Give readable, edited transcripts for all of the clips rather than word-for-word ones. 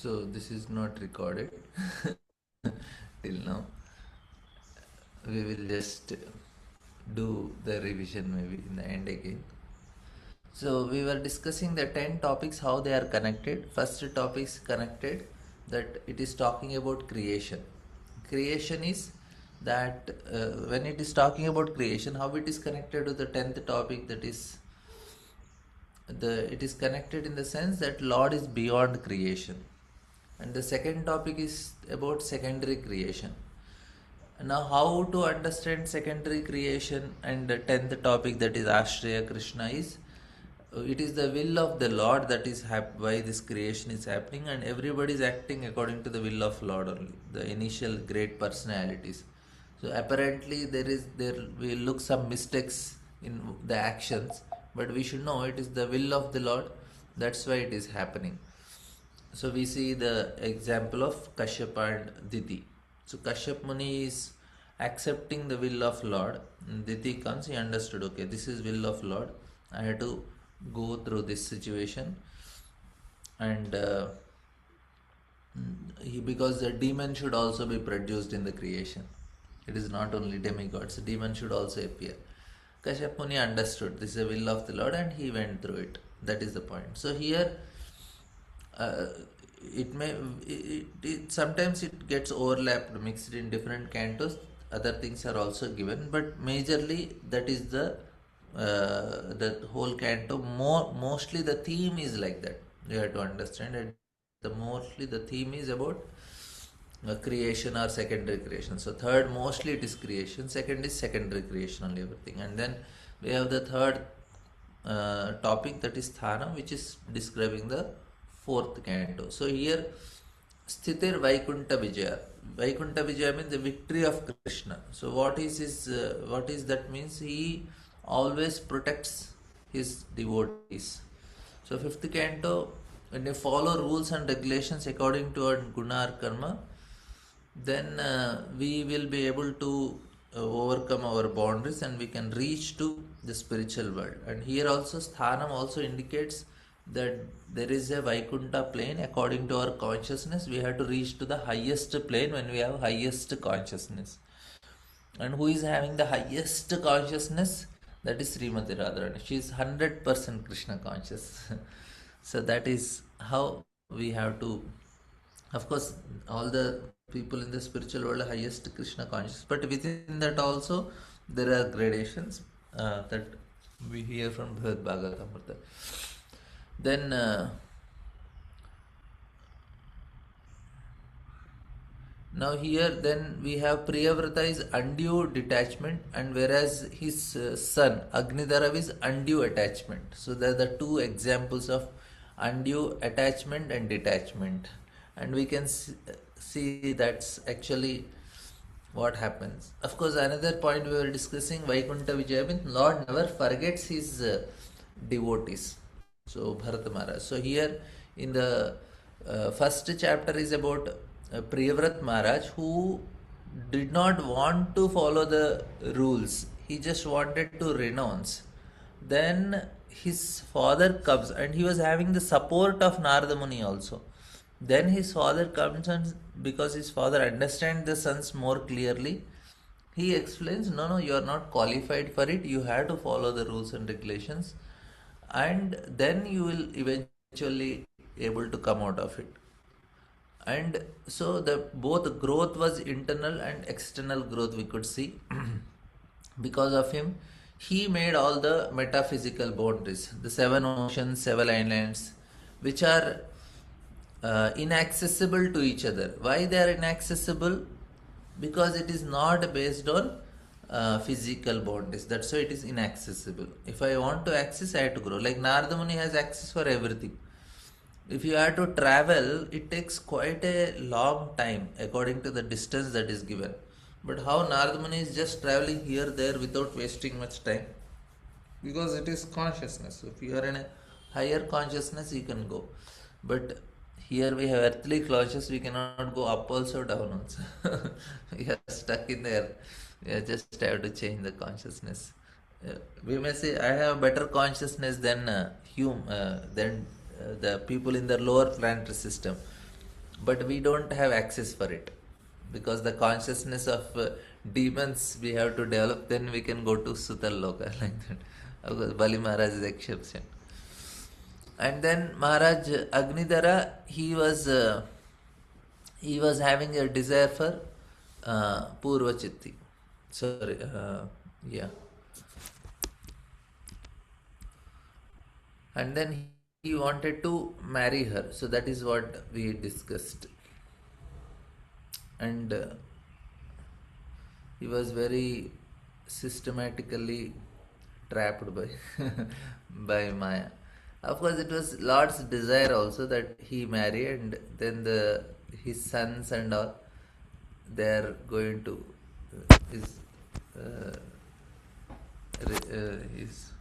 So this is not recorded till now. We will just do the revision maybe in the end again. So we were discussing the 10 topics, how they are connected. First topic is connected, that it is talking about creation. Creation is that when it is talking about creation, how it is connected to the 10th topic, that is it is connected in the sense that Lord is beyond creation. And the second topic is about secondary creation. Now, how to understand secondary creation, and the 10th topic, that is Ashraya Krishna, is it is the will of the Lord that is why this creation is happening, and everybody is acting according to the will of Lord only, the initial great personalities. So apparently there will look some mistakes in the actions, but we should know it is the will of the Lord, that's why it is happening. So we see the example of Kashyapa and Diti. So Kashyap Muni is accepting the will of Lord. Diti comes, he understood, okay, this is will of Lord. I had to go through this situation. And because the demon should also be produced in the creation. It is not only demigods, demon should also appear. Kashyap Muni understood this is the will of the Lord and he went through it. That is the point. So here uh, it sometimes it gets overlapped, mixed in different cantos. Other things are also given, but majorly that is the whole canto. Mostly the theme is like that. You have to understand it. Mostly the theme is about creation or secondary creation. So third mostly it is creation. Second is secondary creation only, everything. And then we have the third topic, that is Thanam, which is describing the fourth canto. So here Sthitir Vaikunta Vijaya. Vaikunta Vijaya means the victory of Krishna. So what is that means? He always protects his devotees. So fifth canto, when you follow rules and regulations according to our guna or karma, then we will be able to overcome our boundaries and we can reach to the spiritual world. And here also Sthanam also indicates that there is a Vaikunta plane. According to our consciousness, we have to reach to the highest plane when we have highest consciousness. And who is having the highest consciousness? That is Srimati Radharani. She is 100% Krishna conscious. So that is how we have to. Of course, all the people in the spiritual world are highest Krishna conscious, but within that also there are gradations that we hear from Bhagavad Bhagavatam. Then now here then we have Priyavrata is undue detachment, and whereas his son Agnidhara is undue attachment. So there are the two examples of undue attachment and detachment, and we can see that's actually what happens. Of course, another point we were discussing, Vaikunta Vijaya means Lord never forgets his devotees. So Bharata Maharaj. So here in the first chapter is about Priyavrat Maharaj, who did not want to follow the rules. He just wanted to renounce. Then his father comes, and he was having the support of Narada Muni also. Then his father comes, and because his father understands the sons more clearly, he explains, no, you are not qualified for it. You have to follow the rules and regulations, and then you will eventually able to come out of it. And so the both growth was internal and external growth we could see. Because of him, he made all the metaphysical boundaries, the seven oceans, seven islands, which are inaccessible to each other. Why they are inaccessible? Because it is not based on physical boundaries. That's why it is inaccessible. If I want to access, I have to grow. Like Narada Muni has access for everything. If you have to travel, it takes quite a long time according to the distance that is given. But how Narada Muni is just traveling here, there without wasting much time? Because it is consciousness. If you are in a higher consciousness, you can go. But here we have earthly consciousness, we cannot go up also, down also. We are stuck in there. We just have to change the consciousness. We may say, I have better consciousness than the people in the lower planetary system. but we don't have access for it, because the consciousness of demons we have to develop, then we can go to Sutal Loka like that. Of course, Bali Maharaj is exception. And then Maharaj Agnidhara, he was having a desire for Purva Chitti. Sorry, yeah. And then he wanted to marry her. So that is what we discussed. And he was very systematically trapped by by Maya. Of course, it was Lord's desire also that he marry, and then his sons and all, they are going to his his.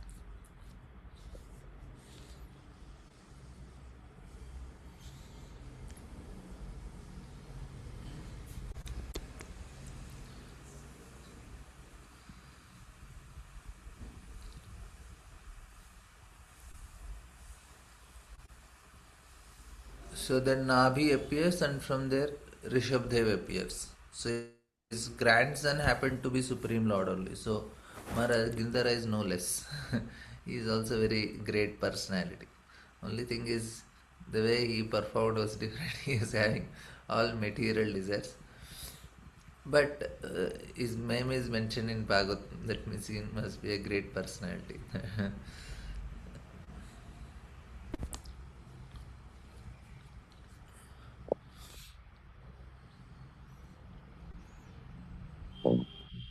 So then Nabhi appears, and from there Rishabdev appears. So his grandson happened to be Supreme Lord only. So Maharaj Gindara is no less. He is also very great personality. Only thing is the way he performed was different. He is having all material desires. But his name is mentioned in Bhagavatam. That means he must be a great personality.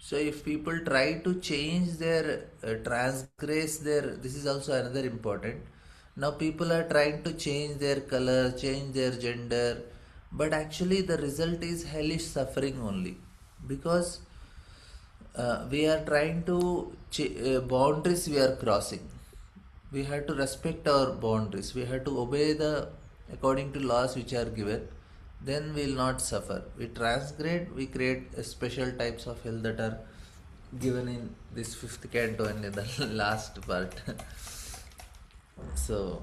So if people try to change their, transgress their, this is also another important. Now people are trying to change their color, change their gender, but actually the result is hellish suffering only, because we are trying to boundaries we are crossing. We have to respect our boundaries. We have to obey the according to laws which are given. Then we will not suffer. We transgress. We create special types of hell that are given in this fifth canto and in the last part. So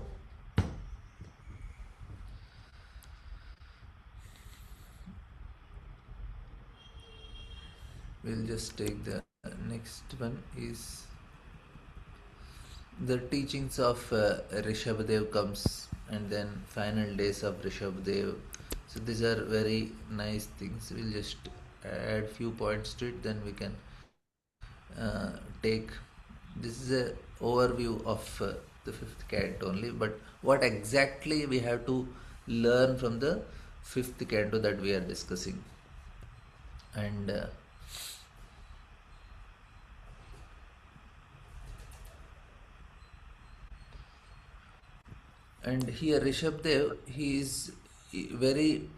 we'll just take the next one is the teachings of Rishabdev comes, and then final days of Rishabdev. So these are very nice things. We'll just add few points to it, then we can take. This is a overview of the fifth canto only, but what exactly we have to learn from the fifth canto that we are discussing. And here Rishabdev, he is very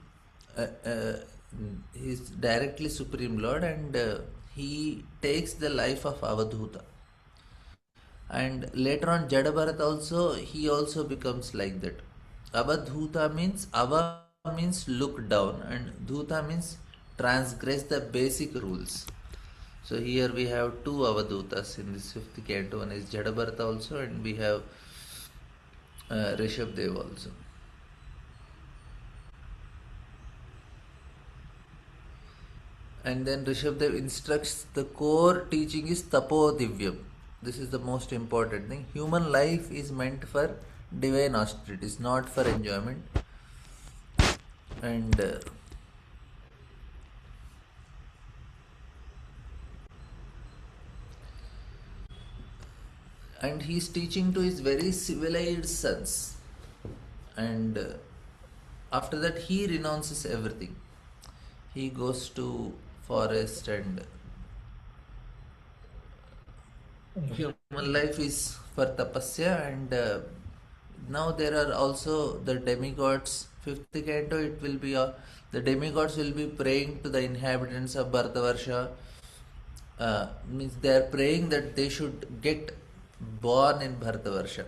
he is directly Supreme Lord, and he takes the life of Avadhuta. And later on Jadabharat also, he also becomes like that. Avadhuta means, Ava means look down, and Dhuta means transgress the basic rules. So here we have two Avadhutas in this fifth canto. One is Jadabharat also, and we have Rishabdev also. And then Rishabdev instructs, the core teaching is Tapo Divyam. This is the most important thing. Human life is meant for divine austerities, not for enjoyment. And he is teaching to his very civilized sons. And after that he renounces everything. He goes to forest, and human life is for tapasya, and now there are also the demigods. Fifth canto, it will be the demigods will be praying to the inhabitants of Bharatavarsha. Means they are praying that they should get born in Bharatavarsha.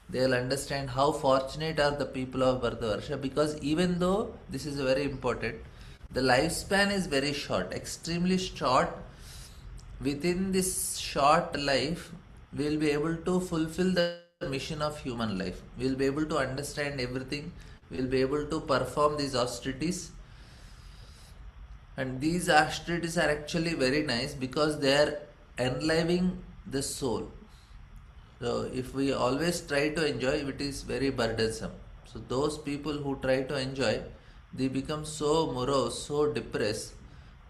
They will understand how fortunate are the people of Bharatavarsha, because even though this is very important, the lifespan is very short, extremely short. Within this short life, we will be able to fulfill the mission of human life. We will be able to understand everything will be able to perform these austerities. And these austerities are actually very nice because they are enlivening the soul. So if we always try to enjoy, it is very burdensome. So those people who try to enjoy, they become so morose, so depressed.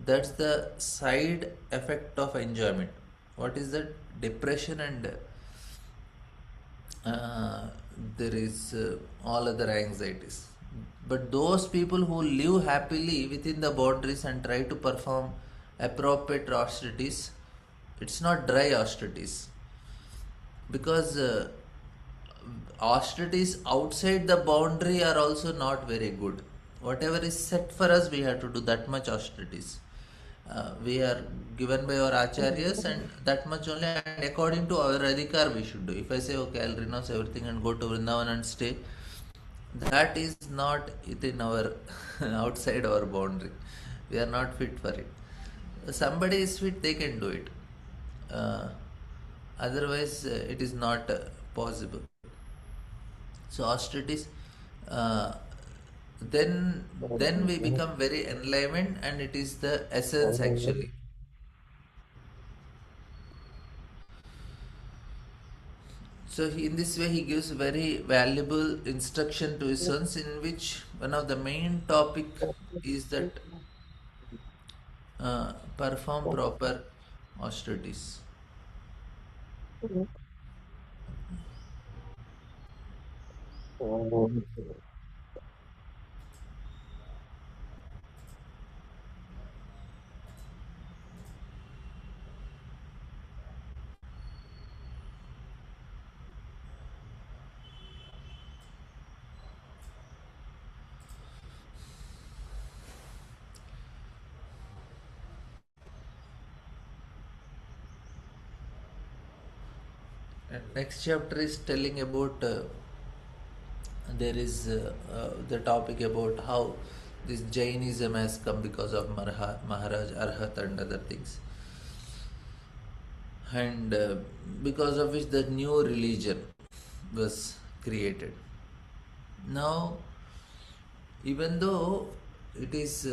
That's the side effect of enjoyment. What is that? Depression, and uh, there is all other anxieties. But those people who live happily within the boundaries and try to perform appropriate austerities, it's not dry austerities, because austerities outside the boundary are also not very good. Whatever is set for us, we have to do that much austerities. We are given by our acharyas, and that much only, and according to our adhikar we should do. If I say, okay, I'll renounce everything and go to Vrindavan and stay, that is not within our outside our boundary. We are not fit for it. Somebody is fit, they can do it. Uh, Otherwise, it is not possible. So austerities, uh, then we become very enlivened, and it is the essence actually. So in this way, he gives very valuable instruction to his sons, in which one of the main topic is that perform proper austerities. And next chapter is telling about there is the topic about how this Jainism has come because of Maharaj Arhat and other things, and because of which the new religion was created. Now, even though it is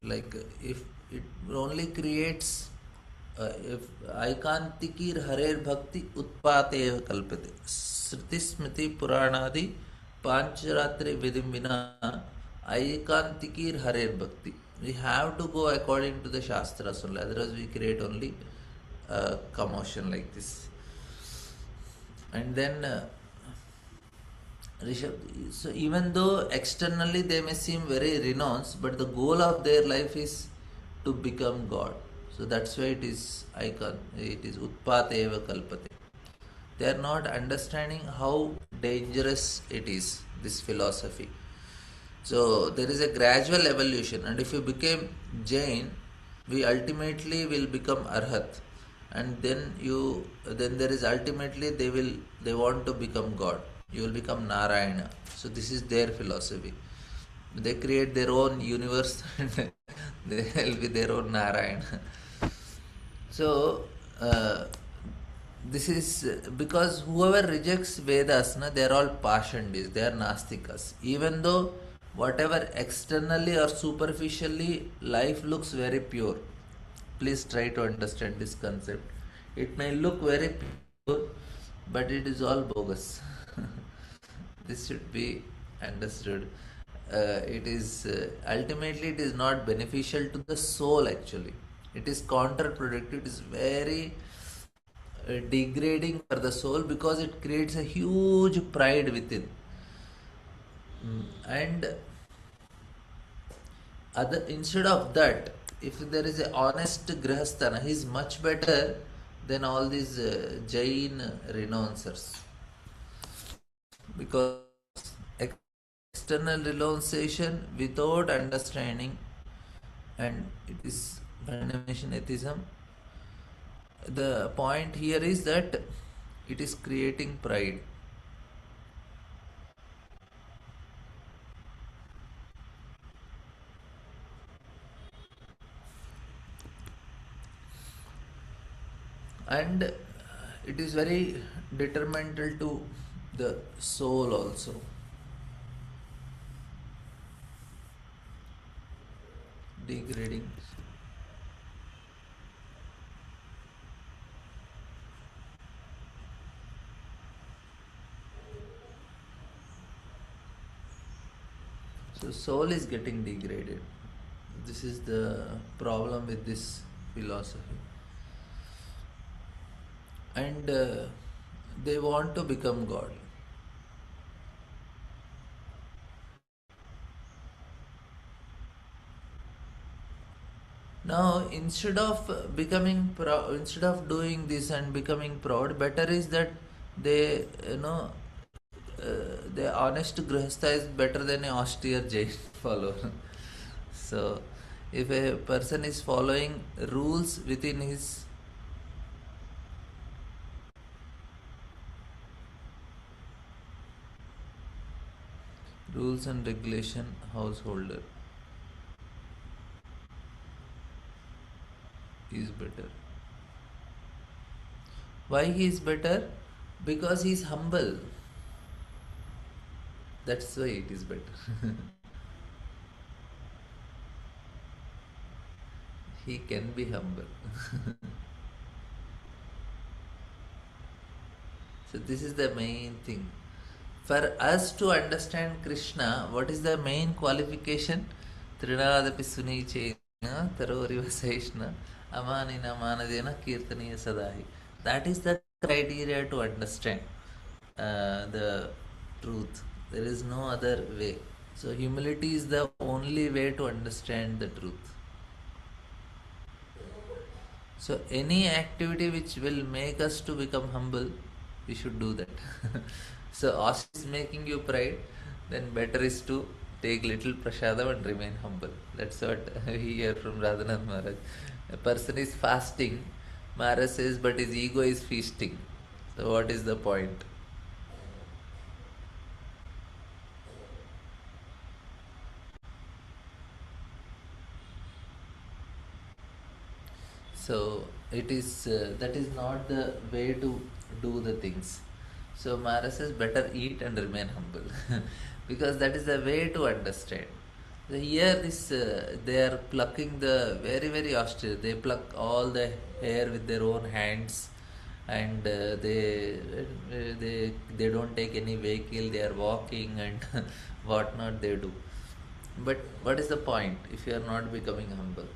like if it only creates if aikantikir harer bhakti utpateva kalpate shruti smriti puranadi pancharatri vidim vina aikantikir harer bhakti, we have to go according to the shastras only, otherwise we create only commotion like this. And then Rishabh, so even though externally they may seem very renounced, but the goal of their life is to become God. So that's why it is icon. It is utpate eva kalpate. They are not understanding how dangerous it is, this philosophy. So there is a gradual evolution, and if you became Jain, we ultimately will become Arhat, and then there is ultimately they want to become God. You will become Narayana. So this is their philosophy. They create their own universe and they will be their own Narayana. So this is because whoever rejects Vedas, they are all Pashandis, they are Nastikas. Even though whatever externally or superficially life looks very pure, please try to understand this concept. It may look very pure, but it is all bogus. This should be understood. It is ultimately it is not beneficial to the soul actually. It is counterproductive. It is very degrading for the soul because it creates a huge pride within. And other instead of that, if there is a honest grihasthana, he is much better than all these Jain renouncers, because external renunciation without understanding, and it is condemnation atheism. The point here is that it is creating pride. And it is very detrimental to the soul also. Degrading. So soul is getting degraded. This is the problem with this philosophy. And they want to become God. Now, instead of doing this and becoming proud, better is that they, the honest grihastha is better than a austere Jain follower. So, if a person is following rules within his rules and regulation householder is better. Why he is better? Because he is humble. That's why it is better. He can be humble. So this is the main thing. For us to understand Krishna, what is the main qualification? Trinadapi sunichena taroriva saishna amanina manadena kirtaniya sadahi. That is the criteria to understand the truth. There is no other way. So humility is the only way to understand the truth. So any activity which will make us to become humble, we should do that. So us is making you pride, then better is to take little prasadam and remain humble. That's what we hear from Radhanath Maharaj. A person is fasting, Maharaj says, but his ego is feasting. So what is the point? So it is that is not the way to do the things. So Maharaj says better eat and remain humble, because that is the way to understand. So here this they are plucking the very austere. They pluck all the hair with their own hands, and they don't take any vehicle. They are walking and whatnot they do. But what is the point if you are not becoming humble?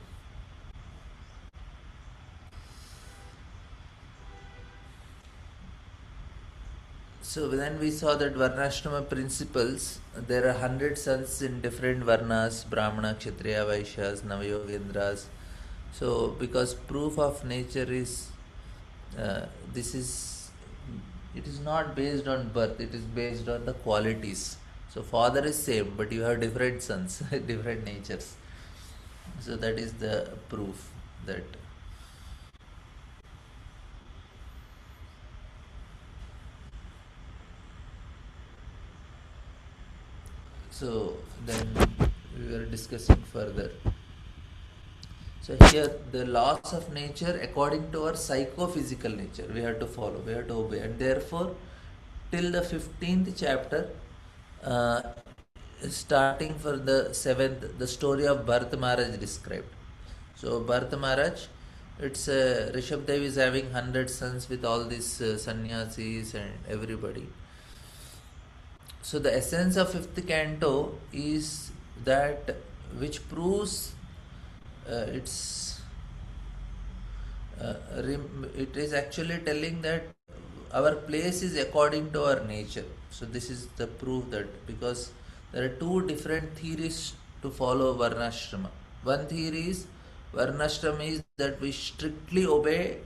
So then we saw that Varnashrama principles, there are 100 sons in different Varnas, Brahmana, Kshatriya, Vaishyas, Navayogendras. So because proof of nature is, this is, it is not based on birth, it is based on the qualities. So father is same, but you have different sons, different natures. So that is the proof that. So then we were discussing further. So here the laws of nature according to our psychophysical nature we have to follow, we have to obey, and therefore till the 15th chapter, uh, starting for the 7th, the story of Bharat Maharaj described. So Bharat Maharaj, it's Rishabdev is having 100 sons with all these sannyasis and everybody. So the essence of fifth canto is that which proves it is actually telling that our place is according to our nature. So this is the proof that, because there are two different theories to follow Varnashrama. One theory is Varnashrama is that we strictly obey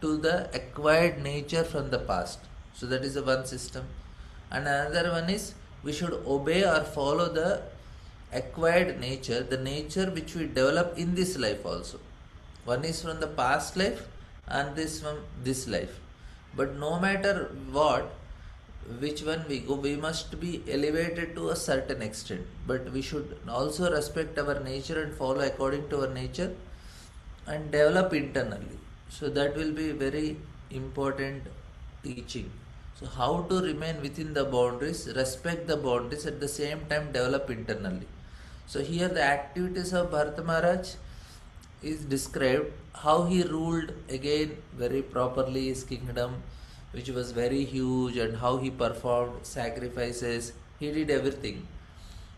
to the acquired nature from the past. So that is the one system. And another one is we should obey or follow the acquired nature, the nature which we develop in this life also. One is from the past life and this from this life. But no matter what, which one we go, we must be elevated to a certain extent. But we should also respect our nature and follow according to our nature and develop internally. So that will be very important teaching. So how to remain within the boundaries, respect the boundaries, at the same time develop internally. So here the activities of Bharata Maharaj is described how he ruled again very properly his kingdom, which was very huge, and how he performed sacrifices. He did everything,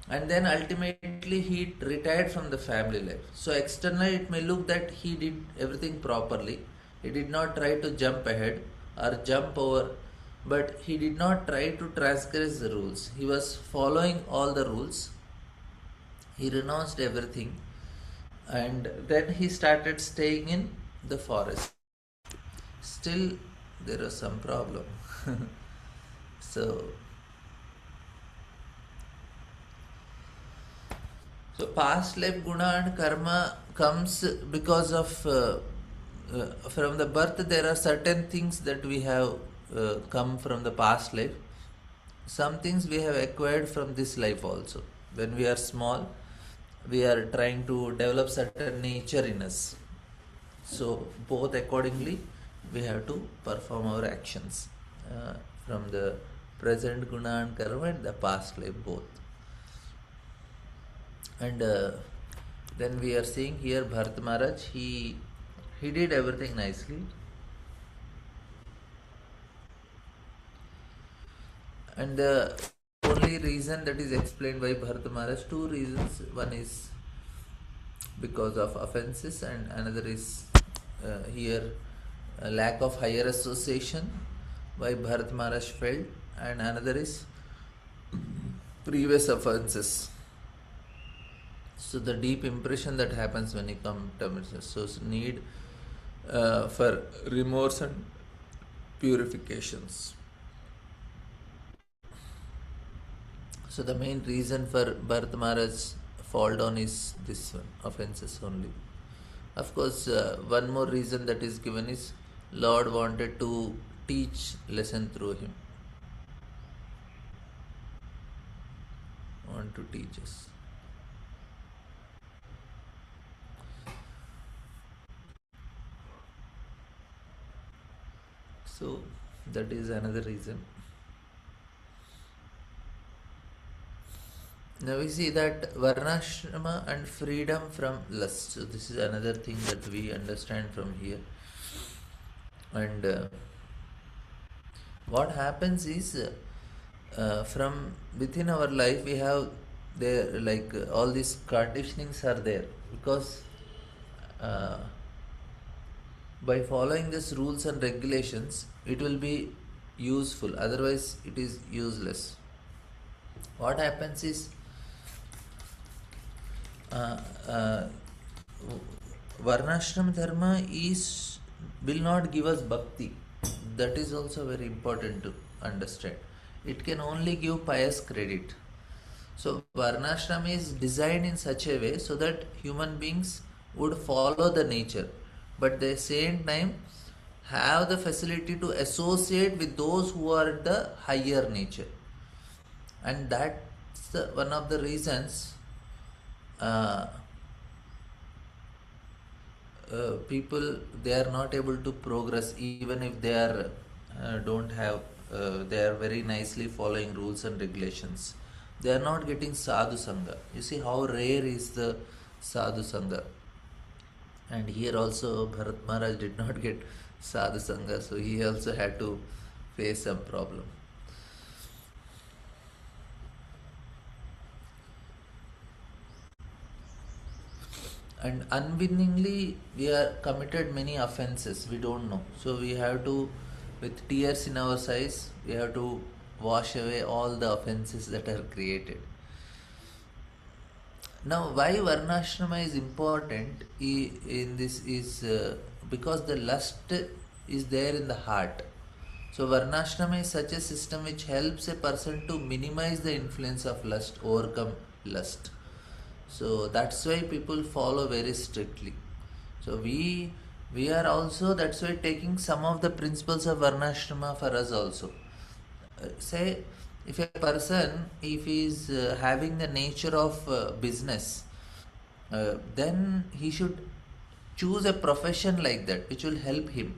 and then ultimately he retired from the family life. So externally it may look that he did everything properly. He did not try to jump ahead or jump over, but he did not try to transgress the rules. He was following all the rules. He renounced everything, and then he started staying in the forest. Still there was some problem. so So past life guna and karma comes because of from the birth. There are certain things that we have come from the past life. Some things we have acquired from this life also. When we are small, we are trying to develop certain nature in us. So both accordingly, we have to perform our actions from the present guna and karma and the past life both. And then we are seeing here Bharat Maharaj, he did everything nicely. And the only reason that is explained by Bharat Maharaj, two reasons. One is because of offenses, and another is here a lack of higher association by Bharat Maharaj felt, and another is previous offenses. So the deep impression that happens when you come to meditation. So need for remorse and purifications. So the main reason for Bharat Maharaj's fall down is this one, offenses only. Of course, one more reason that is given is Lord wanted to teach lesson through him. Want to teach us. So that is another reason. Now we see that Varnashrama and freedom from lust. So this is another thing that we understand from here. And what happens is from within our life we have there all these conditionings are there, because by following these rules and regulations it will be useful, otherwise it is useless. What happens is Varnashram dharma will not give us bhakti. That is also very important to understand. It can only give pious credit. So Varnashram is designed in such a way so that human beings would follow the nature, but at the same time have the facility to associate with those who are the higher nature. And that's one of the reasons people, they are not able to progress, even if they are don't have they are very nicely following rules and regulations. They are not getting sadhu sangha. You see how rare is the sadhu sangha. And here also Bharat Maharaj did not get sadhu sangha, so he also had to face some problem. And unwittingly we are committed many offenses, we don't know. So we have to, with tears in our eyes, we have to wash away all the offenses that are created. Now why Varnashrama is important in this is because the lust is there in the heart. So Varnashrama is such a system which helps a person to minimize the influence of lust, overcome lust. So that's why people follow very strictly. So we are also, that's why taking some of the principles of Varnashrama for us also. Say if a person, if he is having the nature of business, then he should choose a profession like that which will help him.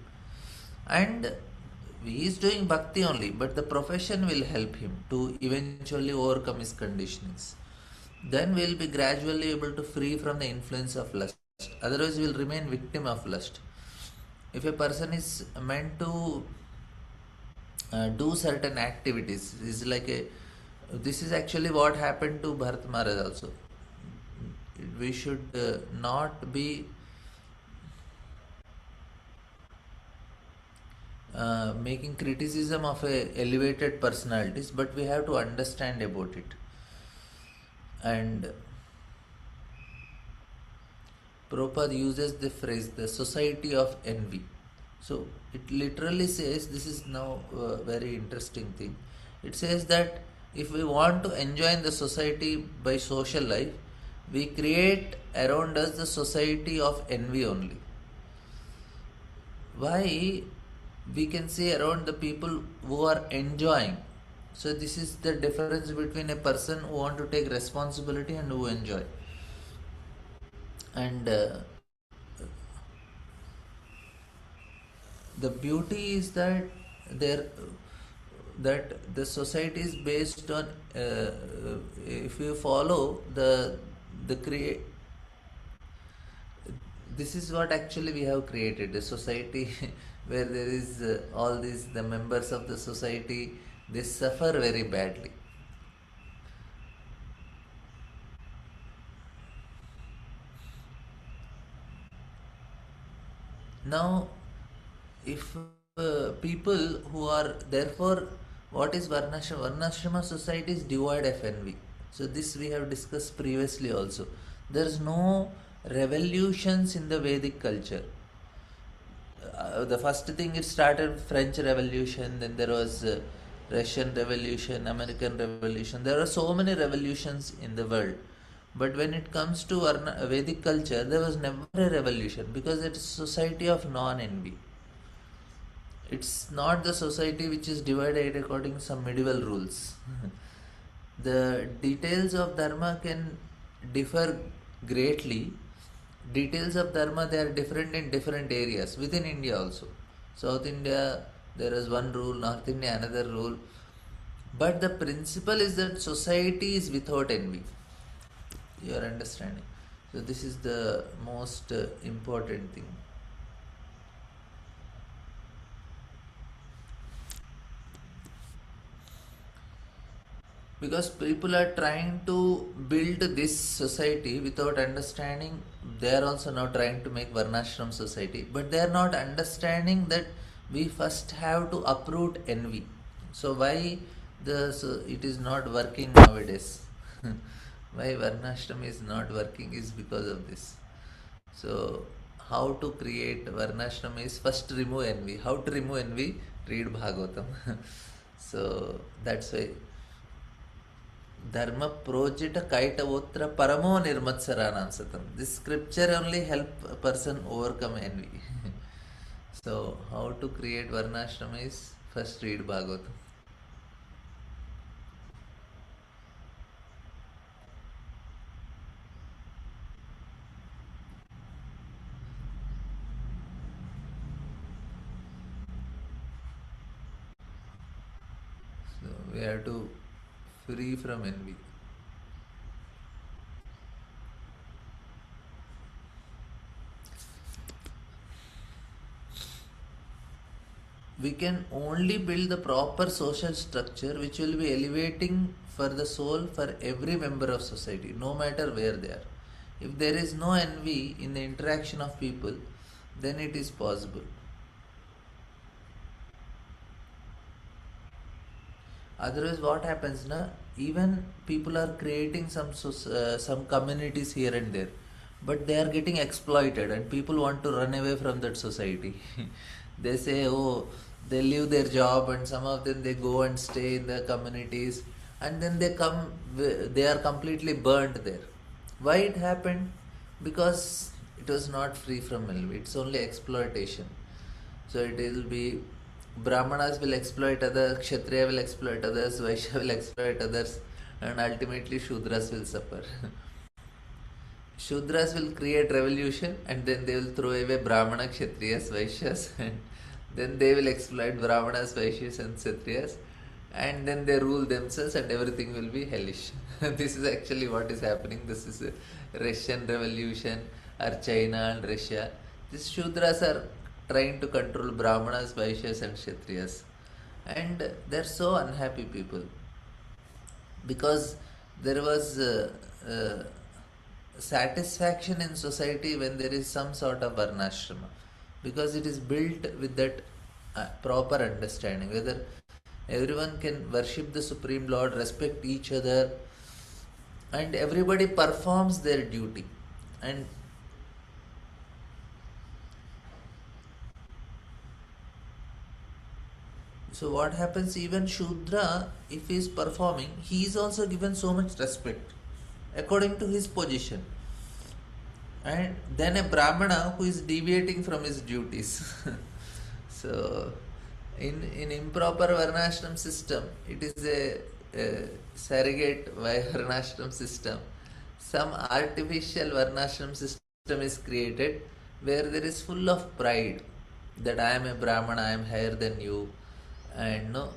And he is doing bhakti only, but the profession will help him to eventually overcome his conditionings. Then we'll be gradually able to free from the influence of lust. Otherwise, we will remain victim of lust. If a person is meant to do certain activities, is like a, this is actually what happened to Bharat Maharaj also. We should not be making criticism of a elevated personalities, but we have to understand about it. And Prabhupada uses the phrase the society of envy. So it literally says, this is now a very interesting thing. It says that if we want to enjoy in the society by social life, we create around us the society of envy only. Why? We can see around the people who are enjoying. So this is the difference between a person who want to take responsibility and who enjoy. And the beauty is that there that the society is based on if you follow the create, this is what actually we have created a society where there is all these the members of the society, they suffer very badly. Now if people who are therefore, what is varnashrama? Varnashrama society is devoid of envy. So this we have discussed previously also. There is no revolutions in the Vedic culture. The first thing, it started French Revolution, then there was Russian Revolution, American Revolution. There are so many revolutions in the world. But when it comes to Vedic culture, there was never a revolution because it's a society of non-envy. It's not the society which is divided according to some medieval rules. The details of dharma can differ greatly. Details of dharma, they are different in different areas within India also. South India there is one rule, North India another rule. But the principle is that society is without envy. You are understanding? So this is the most important thing. Because people are trying to build this society without understanding, they are also now trying to make varnashram society, but they are not understanding that we first have to uproot envy. So why it is not working nowadays? Why varnashram is not working is because of this. So how to create varnashram is first remove envy. How to remove envy? Read Bhagavatam. So that's why Dharma projita kaitavotra paramo nirmatsaranam satam. This scripture only help a person overcome envy. So how to create varnashram is first read Bhagavatam. So we have to free from envy. We can only build the proper social structure which will be elevating for the soul for every member of society, no matter where they are. If there is no envy in the interaction of people, then it is possible. Otherwise, what happens now? Even people are creating some communities here and there, but they are getting exploited, and people want to run away from that society. They say, oh, they leave their job, and some of them they go and stay in the communities, and then they come, they are completely burnt there. Why it happened? Because it was not free from envy. It's only exploitation. So it will be Brahmanas will exploit others, Kshatriya will exploit others, Vaishya will exploit others, and ultimately Shudras will suffer. Shudras will create revolution, and then they will throw away Brahmana, Kshatriyas, Vaishyas, and Then they will exploit Brahmanas, Vaishyas, and Kshatriyas, and then they rule themselves, and everything will be hellish. This is actually what is happening. This is a Russian Revolution or China and Russia. These Shudras are trying to control Brahmanas, Vaishyas, and Kshatriyas, and they're so unhappy people because there was satisfaction in society when there is some sort of varnashrama, because it is built with that proper understanding whether everyone can worship the Supreme Lord, respect each other, and everybody performs their duty. And so what happens, even Shudra, if he is performing, he is also given so much respect according to his position. And then a Brahmana who is deviating from his duties. So in improper varnashram system, it is a surrogate varnashram system. Some artificial varnashram system is created where there is full of pride that I am a Brahmana, I am higher than you, and no,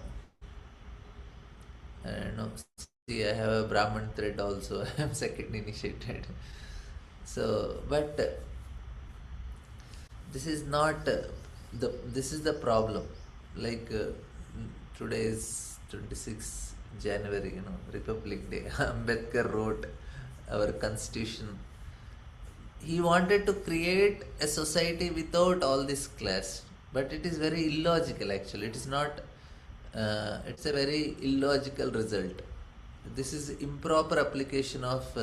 see, I have a Brahman thread also. I am second initiated. So, but this is not the. This is the problem. Like today is 26 January. Republic Day. Ambedkar wrote our constitution. He wanted to create a society without all this class, but it is very illogical. Actually, it is not. It's a very illogical result. This is improper application of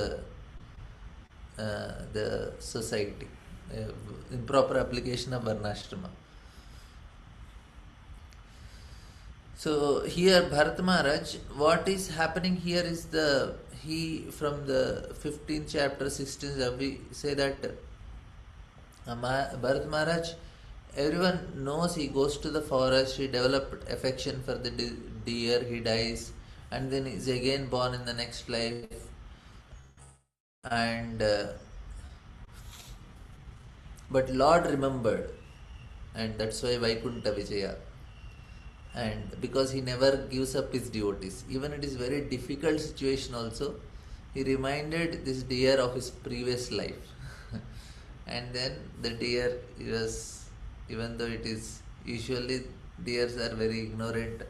the society, improper application of varnashrama. So here Bharat Maharaj, what is happening here is he from the 15th chapter 16th we say that Bharat Maharaj, everyone knows he goes to the forest, he developed affection for the deer, he dies, and then is again born in the next life, and but Lord remembered, and that's why Vaikunta Vijaya. And because he never gives up his devotees, even it is very difficult situation also, he reminded this deer of his previous life. And then the deer was, even though it is usually deers are very ignorant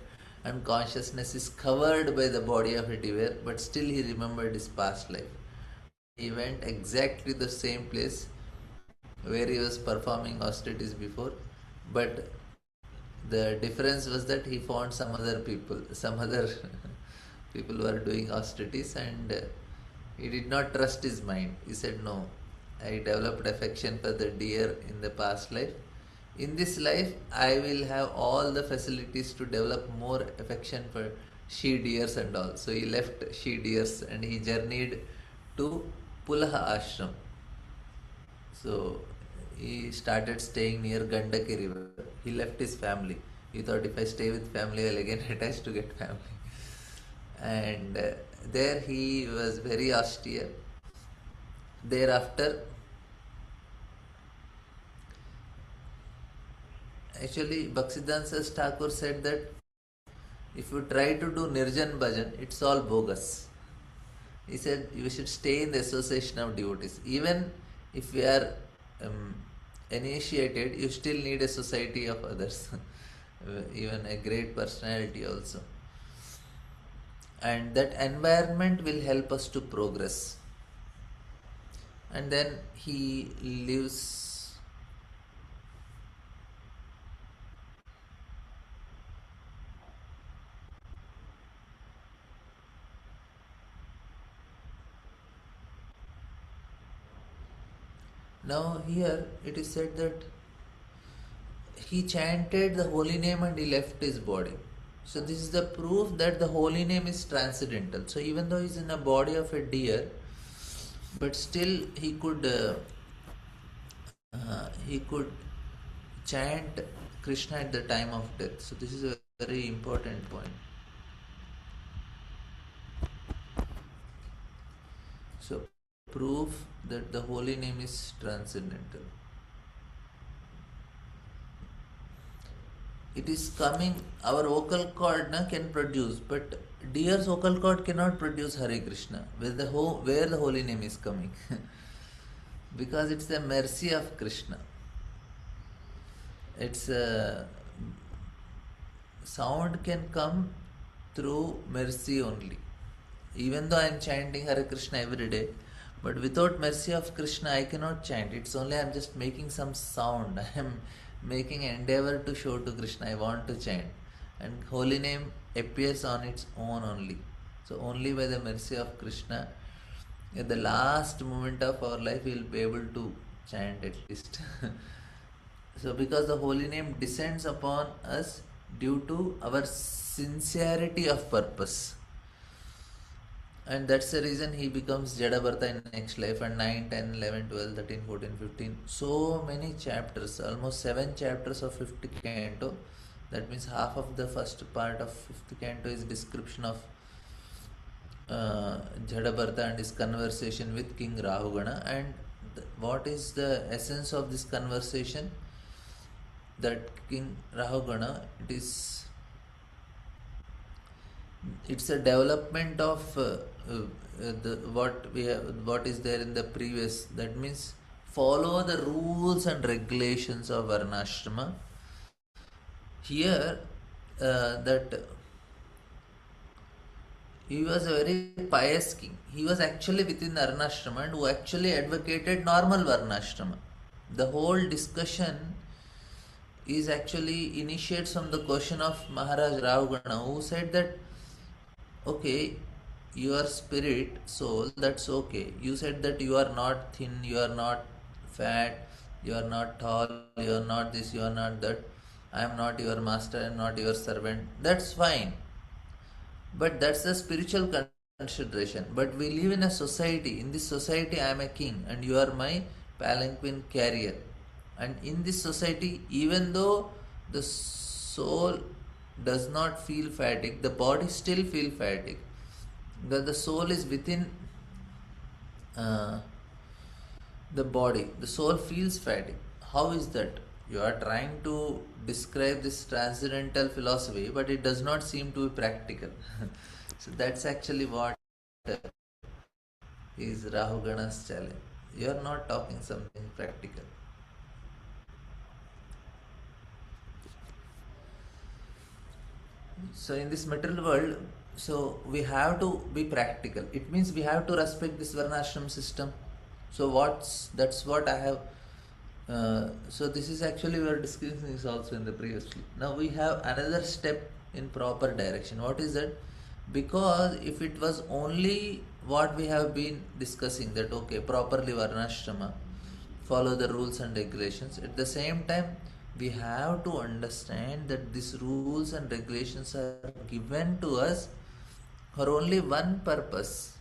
and consciousness is covered by the body of a deer, but still he remembered his past life. He went exactly the same place where he was performing austerities before, but the difference was that he found some other people who are doing austerities, and he did not trust his mind. He said, no, I developed affection for the deer in the past life. In this life, I will have all the facilities to develop more affection for she deers and all. So he left she deers and he journeyed to Pulaha ashram. So he started staying near Gandaki river. He left his family. He thought, if I stay with family, I'll again attach to get family. And there he was very austere. Thereafter, actually, Bhaktisiddhanta Thakur said that if you try to do Nirjan Bhajan, it's all bogus. He said you should stay in the association of devotees. Even if we are initiated, you still need a society of others, even a great personality also. And that environment will help us to progress. And then he lives. Now here it is said that he chanted the holy name and he left his body. So this is the proof that the holy name is transcendental. So even though he is in a body of a deer, but still he could chant Krishna at the time of death. So this is a very important point. So proof that the holy name is transcendental. it is coming, our vocal cord can produce, but deer's vocal cord cannot produce Hare Krishna. Where the holy name is coming? Because it's the mercy of Krishna. It's sound can come through mercy only. Even though I am chanting Hare Krishna every day, but without mercy of Krishna, I cannot chant. It's only I am just making some sound. I am making endeavor to show to Krishna I want to chant. And holy name appears on its own only. So only by the mercy of Krishna, at the last moment of our life, we will be able to chant at least. So because the holy name descends upon us due to our sincerity of purpose. And that's the reason he becomes Jadabharta in next life, and 9, 10, 11, 12, 13, 14, 15. So many chapters, almost 7 chapters of 50th canto. That means half of the first part of 50th canto is description of Jadabharta and his conversation with King Rahugana. And what is the essence of this conversation? That King Rahugana, it's a development of what is there in the previous. That means follow the rules and regulations of Varnashrama. Here, that he was a very pious king. He was actually within the Varnashrama and who actually advocated normal Varnashrama. The whole discussion is actually initiates from the question of Maharaj Rahugana, who said that, okay, your spirit, soul, that's okay. You said that you are not thin, you are not fat, you are not tall, you are not this, you are not that. I am not your master, I am not your servant. That's fine. But that's a spiritual consideration. But we live in a society. In this society, I am a king and you are my palanquin carrier. And in this society, even though the soul does not feel fatigue, the body still feel fatigue. The soul is within the body. The soul feels fatigue. How is that? You are trying to describe this transcendental philosophy, but it does not seem to be practical. So that's actually what is Rahugana's challenge. You are not talking something practical. So in this material world, so we have to be practical. It means we have to respect this Varnashram system. So that's what I have. So this is actually we were discussing this also in the previously. Now we have another step in proper direction. What is that? Because if it was only what we have been discussing, that okay, properly Varnashrama, follow the rules and regulations. At the same time, we have to understand that these rules and regulations are given to us for only one purpose.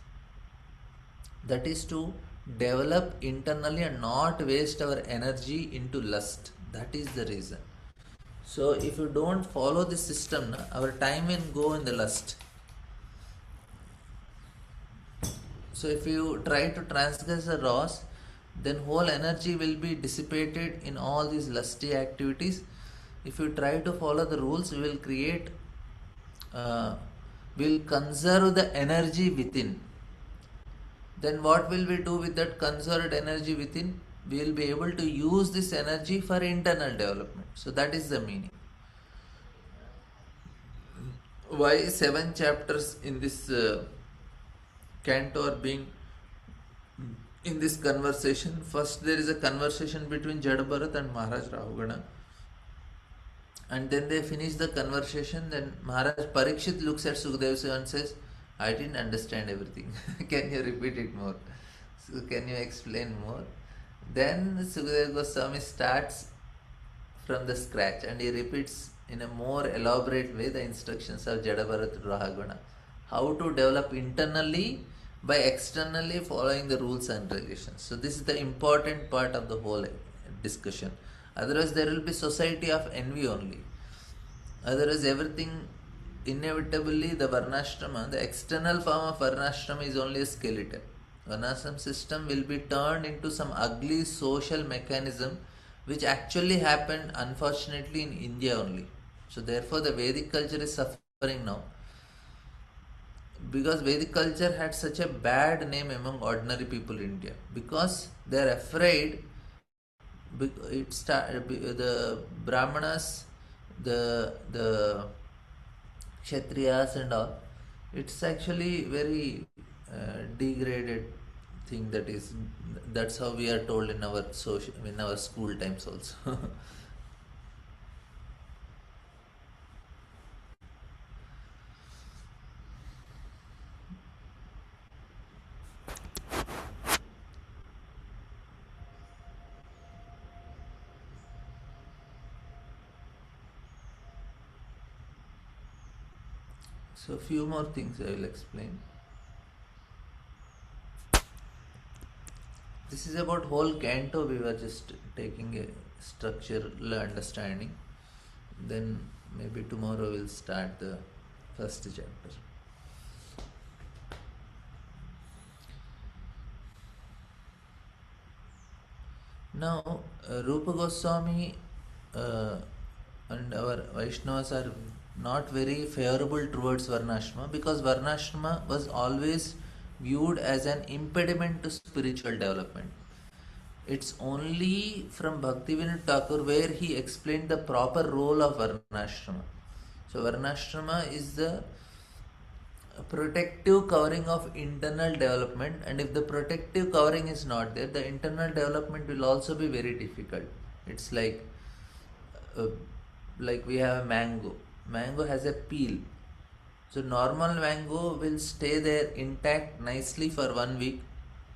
That is to develop internally and not waste our energy into lust. That is the reason. So if you don't follow this system, our time will go in the lust. So if you try to transgress the laws, then whole energy will be dissipated in all these lusty activities. If you try to follow the rules, we will create, will conserve the energy within. Then what will we do with that conserved energy within? We will be able to use this energy for internal development. So that is the meaning. Why 7 chapters in this canto are being in this conversation? First there is a conversation between Jadabharat and Maharaj Rahugana. And then they finish the conversation. Then Maharaj Parikshit looks at Sukadeva and says, I didn't understand everything. Can you repeat it more? So can you explain more? Then Sukadeva Goswami starts from the scratch and he repeats in a more elaborate way the instructions of Jadabharat Rahugana. How to develop internally by externally following the rules and regulations. So this is the important part of the whole discussion. Otherwise there will be society of envy only. Otherwise everything, inevitably the Varnashrama, the external form of Varnashrama is only a skeleton. Varnashram system will be turned into some ugly social mechanism which actually happened unfortunately in India only. So therefore the Vedic culture is suffering now, because Vedic culture had such a bad name among ordinary people in India, because they are afraid. The Brahmanas, the Kshatriyas and all. It's actually very degraded thing. That's how we are told in our school times also. So a few more things I will explain. This is about whole canto. We were just taking a structural understanding. Then maybe tomorrow we'll start the first chapter. Now, Rupa Goswami and our Vaishnavas are not very favorable towards Varnashrama, because Varnashrama was always viewed as an impediment to spiritual development. It's only from Bhaktivinoda Thakur where he explained the proper role of Varnashrama. So Varnashrama is the protective covering of internal development, and if the protective covering is not there, the internal development will also be very difficult. It's uh, like we have a mango has a peel. So normal mango will stay there intact nicely for 1 week,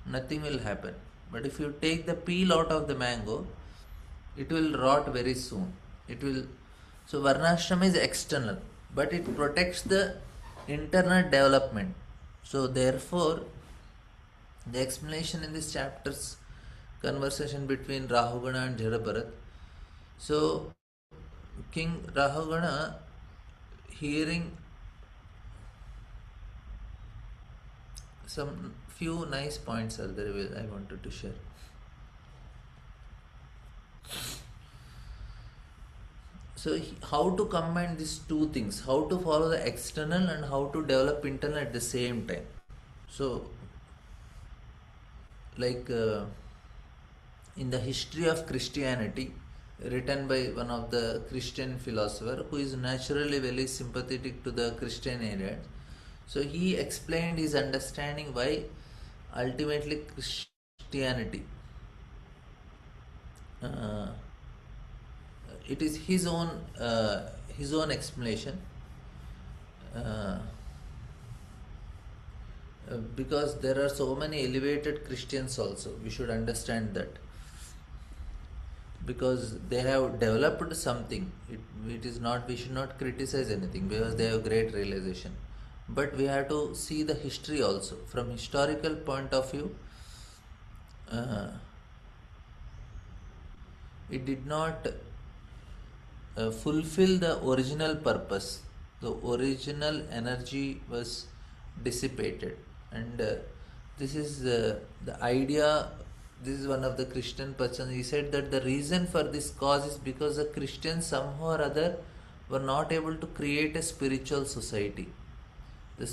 nothing will happen. But if you take the peel out of the mango, it will rot very soon. It will. So Varnashram is external, but it protects the internal development. So therefore, the explanation in this chapter's conversation between Rahugana and Jadabharat. So King Rahugana, hearing some few nice points are there I wanted to share. So how to combine these two things, how to follow the external and how to develop internal at the same time. So like in the history of Christianity, written by one of the Christian philosopher who is naturally very sympathetic to the Christian area. So he explained his understanding why ultimately Christianity, it is his own explanation, uh, because there are so many elevated Christians also. We should understand that, because they have developed something. It is not, we should not criticize anything because they have great realization. But we have to see the history also. From historical point of view, it did not fulfill the original purpose. The original energy was dissipated, and this is the idea. This is one of the Christian persons. He said that the reason for this cause is because the Christians somehow or other were not able to create a spiritual society, the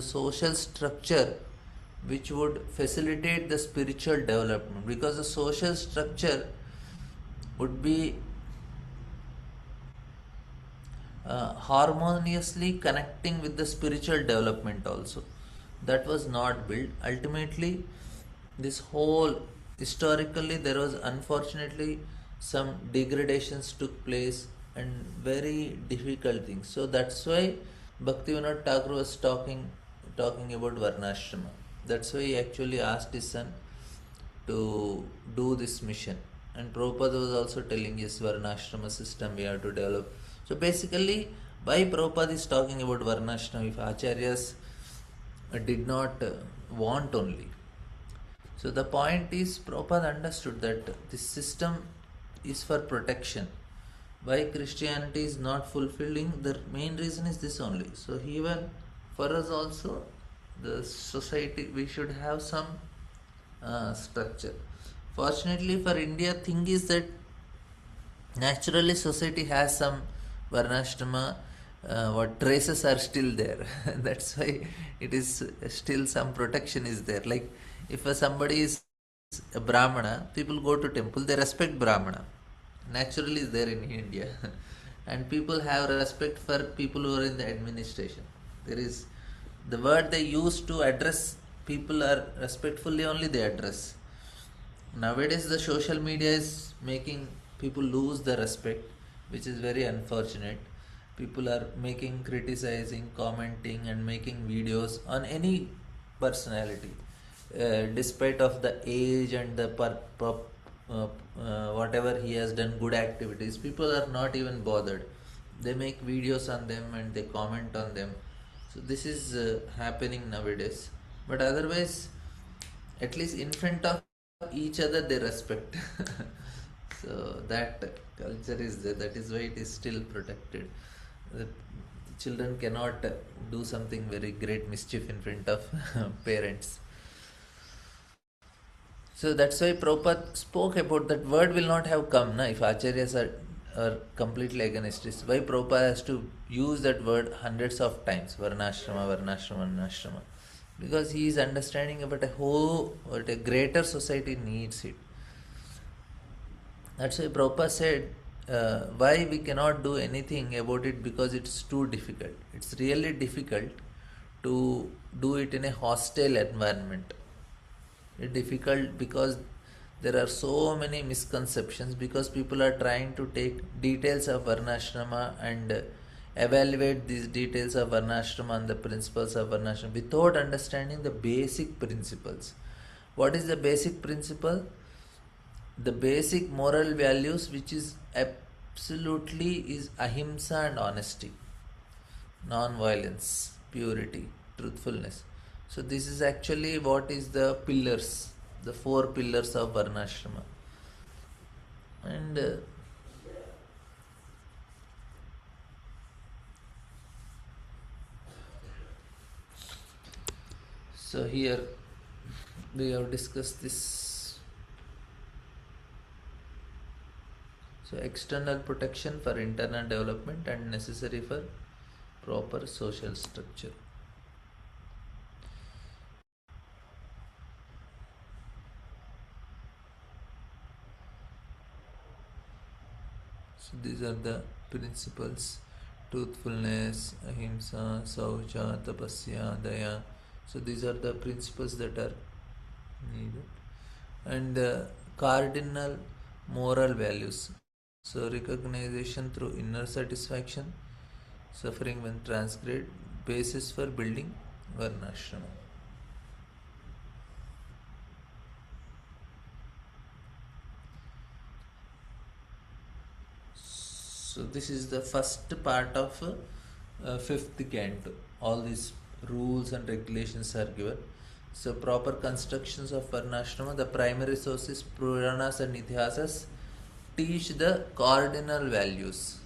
social structure which would facilitate the spiritual development, because the social structure would be harmoniously connecting with the spiritual development also. That was not built. Ultimately, this whole, historically there was unfortunately some degradations took place and very difficult things. So that's why Bhaktivinoda Thakur was talking about Varnashrama. That's why he actually asked his son to do this mission. And Prabhupada was also telling, yes, Varnashrama system we have to develop. So basically, why Prabhupada is talking about Varnashrama if Acharyas did not want only? So the point is, Prabhupada understood that this system is for protection. Why Christianity is not fulfilling, the main reason is this only. So even for us also, the society, we should have some structure. Fortunately for India, thing is that naturally society has some Varnashrama, what traces are still there. That's why it is still some protection is there. Like if somebody is a Brahmana, people go to temple, they respect Brahmana. Naturally is there in India. And people have respect for people who are in the administration. There is the word they use to address people are respectfully only they address. Nowadays, the social media is making people lose the respect, which is very unfortunate. People are making, criticizing, commenting, and making videos on any personality, despite of the age and the whatever he has done good activities. People are not even bothered. They make videos on them and they comment on them. So this is happening nowadays. But otherwise, at least in front of each other they respect. So that culture is there. That is why it is still protected. The children cannot do something very great mischief in front of parents. So that's why Prabhupada spoke about that word will not have come na, if acharyas are completely against this. Why Prabhupada has to use that word hundreds of times, Varnashrama, Varnashrama, Varnashrama. Because he is understanding about what a greater society needs it. That's why Prabhupada said, why we cannot do anything about it because it's too difficult. It's really difficult to do it in a hostile environment. It's difficult because there are so many misconceptions because people are trying to take details of Varnashrama and evaluate these details of Varnashrama and the principles of Varnashrama without understanding the basic principles. What is the basic principle? The basic moral values which is absolutely is ahimsa and honesty, non-violence, purity, truthfulness. So this is actually what is the pillars, the 4 pillars of Varnashrama. And so here we have discussed this. So external protection for internal development and necessary for proper social structure. So these are the principles: truthfulness, ahimsa, saucha, tapasya, daya. So these are the principles that are needed. And cardinal moral values. So recognition through inner satisfaction, suffering when transgressed, basis for building Varnashrama. So this is the first part of 5th canto. All these rules and regulations are given. So proper constructions of Varnashrama, the primary sources, Puranas and Ithihasas, teach the cardinal values.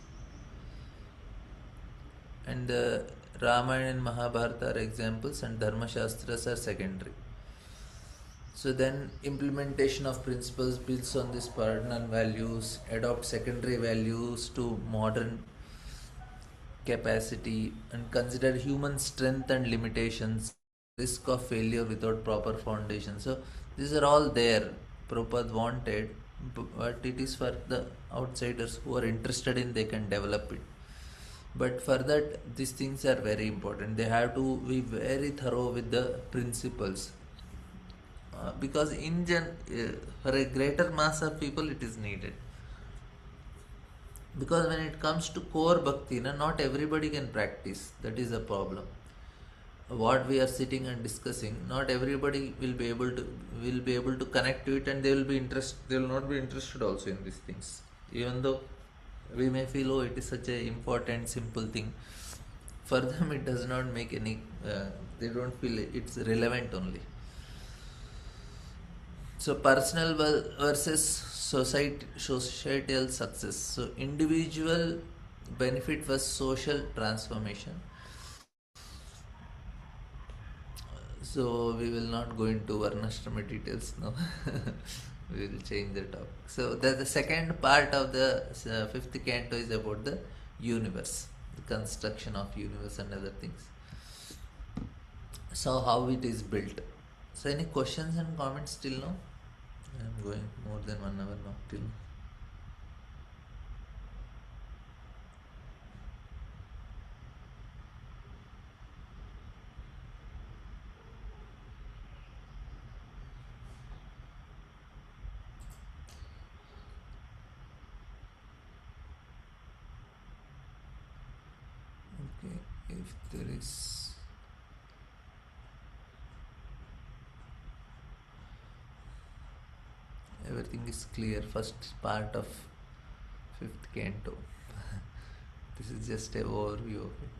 And the Ramayana and Mahabharata are examples and Dharma Shastras are secondary. So then implementation of principles builds on these cardinal values, adopt secondary values to modern capacity and consider human strength and limitations, risk of failure without proper foundation. So these are all there. Prabhupada wanted, but it is for the outsiders who are interested in, they can develop it. But for that, these things are very important. They have to be very thorough with the principles. Because for a greater mass of people it is needed. Because when it comes to core bhakti, not everybody can practice. That is a problem. What we are sitting and discussing, not everybody will be able to connect to it, and they will not be interested also in these things. Even though we may feel, it is such a important simple thing, for them it does not make any. They don't feel it's relevant only. So personal versus societal success. So individual benefit versus social transformation. So we will not go into Varnashrama details now. We will change the topic. So the second part of the 5th canto is about the universe, the construction of universe and other things. So how it is built. So any questions and comments till now? I am going more than 1 hour now till now. Okay, if there is everything is clear, first part of fifth canto. This is just a overview of it.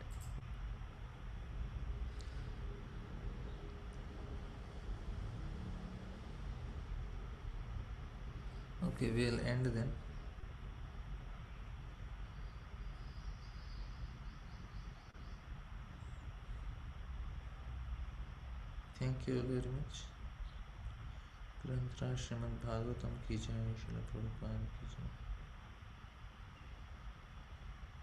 Okay, we'll end then. Thank you very much. ग्रंथराज Shrimad Bhagavatam की जय। श्रील प्रभुपाद